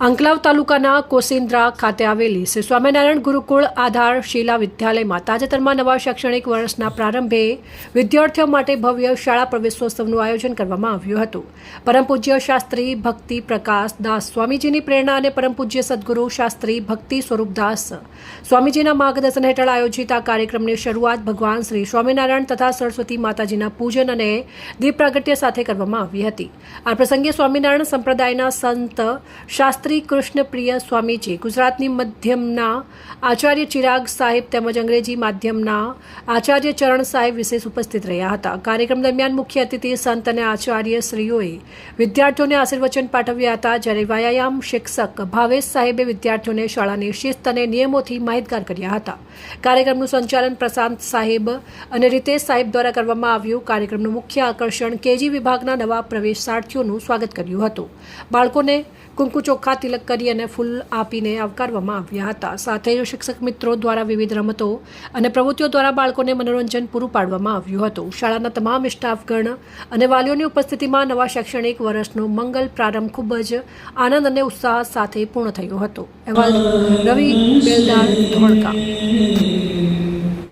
અંકલાવ તાલુકાના કોસિન્દ્રા ખાતે આવેલી શ્રી સ્વામિનારાયણ ગુરુકુળ આધારશિલા વિદ્યાલયમાં તાજેતરમાં નવા શૈક્ષણિક વર્ષના પ્રારંભે વિદ્યાર્થીઓ માટે ભવ્ય શાળા પ્રવેશોત્સવનું આયોજન કરવામાં આવ્યું હતું. પરમ પૂજ્ય શાસ્ત્રી ભક્તિ પ્રકાશ દાસ સ્વામીજીની પ્રેરણા અને પરમ પૂજ્ય સદગુરુ શાસ્ત્રી ભક્તિ સ્વરૂપદાસ સ્વામીજીના માર્ગદર્શન હેઠળ આયોજિત આ કાર્યક્રમની શરૂઆત ભગવાન શ્રી સ્વામિનારાયણ તથા સરસ્વતી માતાજીના પૂજન અને દીપ પ્રાગટ્ય સાથે કરવામાં આવી હતી. આ પ્રસંગે સ્વામિનારાયણ સંપ્રદાયના સંત શાસ્ત્રી કૃષ્ણપ્રિય સ્વામીજી, ગુજરાતની મધ્યમના આચાર્ય ચિરાગ સાહેબ તેમજ અંગ્રેજી માધ્યમના આચાર્ય ચરણ સાહેબ વિશેષ ઉપસ્થિત રહ્યા હતા. કાર્યક્રમ દરમિયાન મુખ્ય અતિથિ સંત અને આચાર્ય શ્રીઓએ વિદ્યાર્થીઓને આશીર્વચન પાઠવ્યા હતા, જ્યારે વ્યાયામ શિક્ષક ભાવેશ સાહેબે વિદ્યાર્થીઓને શાળાની શિસ્ત અને નિયમોથી માહિતગાર કર્યા હતા. કાર્યક્રમનું સંચાલન પ્રશાંત સાહેબ અને રીતેશ સાહેબ દ્વારા કરવામાં આવ્યું. કાર્યક્રમનું મુખ્ય આકર્ષણ કેજી વિભાગના નવા પ્રવેશાર્થીઓનું સ્વાગત કર્યું હતું. બાળકોને કુંકુ ચોખ્ખા તિલક કરી અને ફૂલ આપીને આવકારવામાં આવ્યા હતા. સાથે જ શિક્ષક મિત્રો દ્વારા વિવિધ રમતો અને પ્રવૃત્તિઓ દ્વારા બાળકોને મનોરંજન પૂરું પાડવામાં આવ્યું હતું. શાળાના તમામ સ્ટાફગણ અને વાલીઓની ઉપસ્થિતિમાં નવા શૈક્ષણિક વર્ષનો મંગલ પ્રારંભ ખૂબ જ આનંદ અને ઉત્સાહ સાથે પૂર્ણ થયો હતો. અહેવાલ રવિ બેલદાર ધોળકા.